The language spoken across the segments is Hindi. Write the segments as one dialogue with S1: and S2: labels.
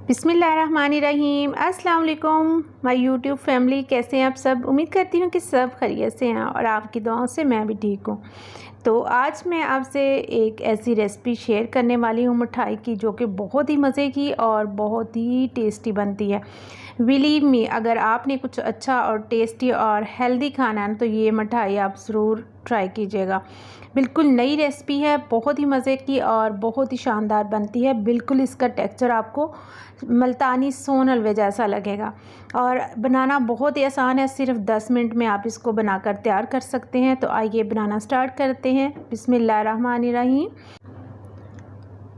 S1: बिस्मिल्लाहिर्रहमानिर्रहीम। अस्सलाम वालेकुम माय यूट्यूब फैमिली, कैसे हैं आप सब। उम्मीद करती हूँ कि सब खैरियत से हैं और आपकी दुआओं से मैं भी ठीक हूँ। तो आज मैं आपसे एक ऐसी रेसिपी शेयर करने वाली हूँ मिठाई की, जो कि बहुत ही मज़े की और बहुत ही टेस्टी बनती है। बिलीव मी, अगर आपने कुछ अच्छा और टेस्टी और हेल्दी खाना है तो ये मिठाई आप ज़रूर ट्राई कीजिएगा। बिल्कुल नई रेसिपी है, बहुत ही मज़े की और बहुत ही शानदार बनती है। बिल्कुल इसका टेक्सचर आपको मुल्तानी सोन हलवे जैसा लगेगा और बनाना बहुत ही आसान है। सिर्फ 10 मिनट में आप इसको बनाकर तैयार कर सकते हैं। तो आइए बनाना स्टार्ट करते हैं। बिस्मिल्लाहिर्रहमानिर्रहीम।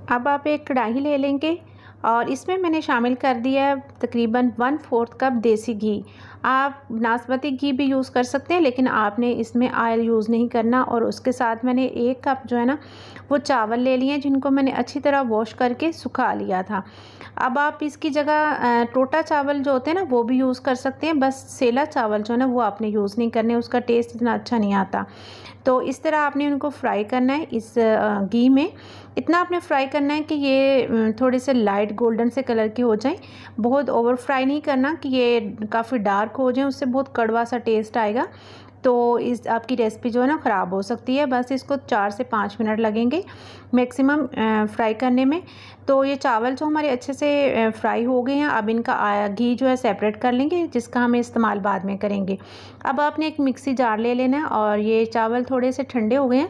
S1: अब आप एक कढ़ाई ले लेंगे और इसमें मैंने शामिल कर दिया है तकरीबन 1/4 कप देसी घी। आप नाशपाती घी भी यूज़ कर सकते हैं, लेकिन आपने इसमें ऑयल यूज़ नहीं करना। और उसके साथ मैंने 1 कप जो है ना वो चावल ले लिए, जिनको मैंने अच्छी तरह वॉश करके सुखा लिया था। अब आप इसकी जगह टोटा चावल जो होते हैं ना वो भी यूज़ कर सकते हैं, बस सेला चावल जो है ना वो आपने यूज़ नहीं करने, उसका टेस्ट इतना अच्छा नहीं आता। तो इस तरह आपने उनको फ्राई करना है इस घी में। इतना आपने फ्राई करना है कि ये थोड़े से लाइट गोल्डन से कलर के हो जाएं। बहुत ओवर फ्राई नहीं करना कि ये काफ़ी डार्क हो जाएं, उससे बहुत कड़वा सा टेस्ट आएगा। तो इस आपकी रेसिपी जो है ना ख़राब हो सकती है। बस इसको 4 से 5 मिनट लगेंगे मैक्सिमम फ्राई करने में। तो ये चावल जो हमारे अच्छे से फ्राई हो गए हैं, अब इनका घी जो है सेपरेट कर लेंगे, जिसका हमें इस्तेमाल बाद में करेंगे। अब आपने एक मिक्सी जार ले लेना है और ये चावल थोड़े से ठंडे हो गए हैं।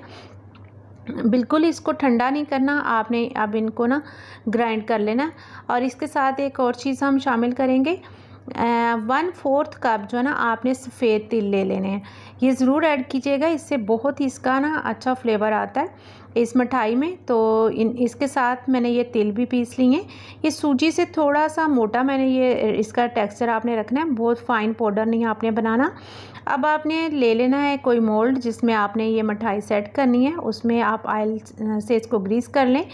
S1: बिल्कुल इसको ठंडा नहीं करना आपने, अब इनको ना ग्राइंड कर लेना। और इसके साथ एक और चीज़ हम शामिल करेंगे, 1/4 कप जो है ना आपने सफ़ेद तिल ले लेने हैं। ये ज़रूर ऐड कीजिएगा, इससे बहुत ही इसका ना अच्छा फ्लेवर आता है इस मिठाई में। तो इसके साथ मैंने ये तिल भी पीस लिए हैं। ये सूजी से थोड़ा सा मोटा मैंने ये इसका टेक्सचर आपने रखना है, बहुत फाइन पाउडर नहीं आपने बनाना। अब आपने ले लेना है कोई मोल्ड जिसमें आपने ये मिठाई सेट करनी है, उसमें आप ऑयल से इसको ग्रीस कर लें।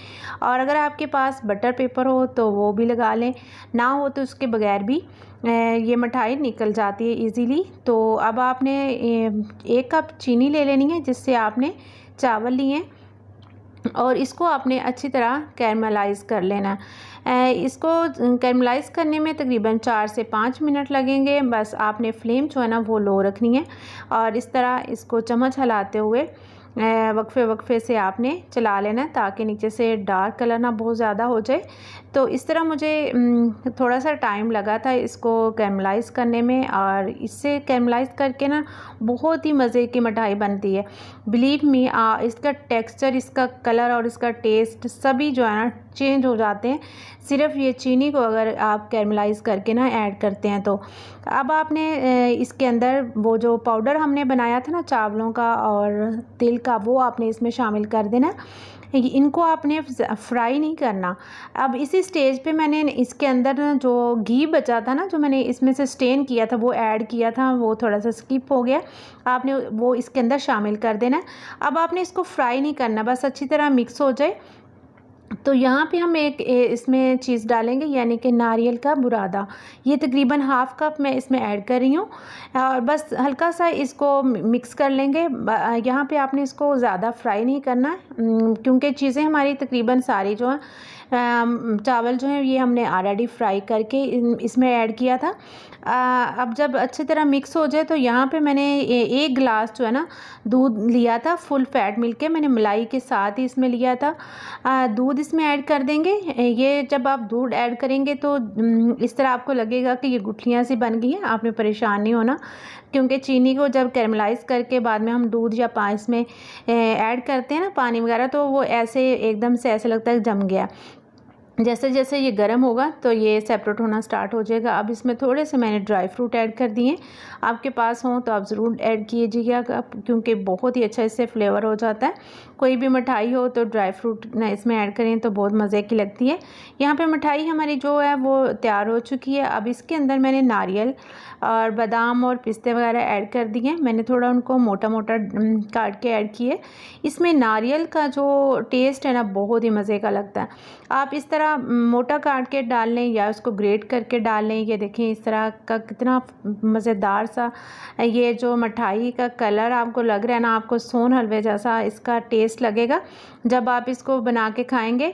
S1: और अगर आपके पास बटर पेपर हो तो वो भी लगा लें, ना हो तो उसके बगैर भी ये मिठाई निकल जाती है इजीली। तो अब आपने 1 कप चीनी ले लेनी है, जिससे आपने चावल लिए और इसको आपने अच्छी तरह कैरमलाइज़ कर लेना है। इसको कैरमलाइज़ करने में तकरीबन 4 से 5 मिनट लगेंगे। बस आपने फ्लेम जो है ना वो लो रखनी है और इस तरह इसको चम्मच हिलाते हुए वक्फे वक्फे से आपने चला लेना है, ताकि नीचे से डार्क कलर ना बहुत ज़्यादा हो जाए। तो इस तरह मुझे थोड़ा सा टाइम लगा था इसको कैरमलाइज़ करने में, और इससे कैरमलाइज़ करके ना बहुत ही मज़े की मिठाई बनती है। बिलीव मी, इसका टेक्सचर, इसका कलर और इसका टेस्ट सभी जो है ना चेंज हो जाते हैं, सिर्फ ये चीनी को अगर आप कैरमलाइज़ करके ना ऐड करते हैं तो। अब आपने इसके अंदर वो जो पाउडर हमने बनाया था ना चावलों का और तिल का, वो आपने इसमें शामिल कर देना। इनको आपने फ्राई नहीं करना। अब इसी स्टेज पे मैंने इसके अंदर जो घी बचा था ना, जो मैंने इसमें से स्टेन किया था वो ऐड किया था, वो थोड़ा सा स्किप हो गया, आपने वो इसके अंदर शामिल कर देना। अब आपने इसको फ्राई नहीं करना, बस अच्छी तरह मिक्स हो जाए। तो यहाँ पे हम एक इसमें चीज़ डालेंगे, यानी कि नारियल का बुरादा। ये तकरीबन 1/2 कप मैं इसमें ऐड कर रही हूँ और बस हल्का सा इसको मिक्स कर लेंगे। यहाँ पे आपने इसको ज़्यादा फ्राई नहीं करना, क्योंकि चीज़ें हमारी तकरीबन सारी जो हैं, चावल जो हैं ये हमने ऑलरेडी फ्राई करके इसमें ऐड किया था। अब जब अच्छी तरह मिक्स हो जाए तो यहाँ पे मैंने 1 गिलास जो है ना दूध लिया था, फुल फैट मिल्क के, मैंने मलाई के साथ ही इसमें लिया था। दूध इसमें ऐड कर देंगे। ये जब आप दूध ऐड करेंगे तो इस तरह आपको लगेगा कि ये गुठलियाँ सी बन गई हैं, आपने परेशान नहीं होना, क्योंकि चीनी को जब कैरमलाइज़ करके बाद में हम दूध या पानी में ऐड करते हैं ना, पानी वगैरह, तो वो ऐसे एकदम से ऐसे लगता है जम गया। जैसे जैसे ये गर्म होगा तो ये सेपरेट होना स्टार्ट हो जाएगा। अब इसमें थोड़े से मैंने ड्राई फ्रूट ऐड कर दिए, आपके पास हों तो आप ज़रूर ऐड कीजिएगा, क्योंकि बहुत ही अच्छा इससे फ्लेवर हो जाता है। कोई भी मिठाई हो तो ड्राई फ्रूट ना इसमें ऐड करें तो बहुत मज़े की लगती है। यहाँ पे मिठाई हमारी जो है वो तैयार हो चुकी है। अब इसके अंदर मैंने नारियल और बादाम और पिस्ते वगैरह ऐड कर दिए। मैंने थोड़ा उनको मोटा मोटा काट के ऐड किए। इसमें नारियल का जो टेस्ट है ना बहुत ही मज़े का लगता है। आप इस तरह मोटा काट के डाल लें या उसको ग्रेट करके डाल लें। ये देखें इस तरह का कितना मज़ेदार सा ये जो मिठाई का कलर आपको लग रहा है ना, आपको सोन हलवे जैसा इसका टेस्ट लगेगा जब आप इसको बना के खाएंगे।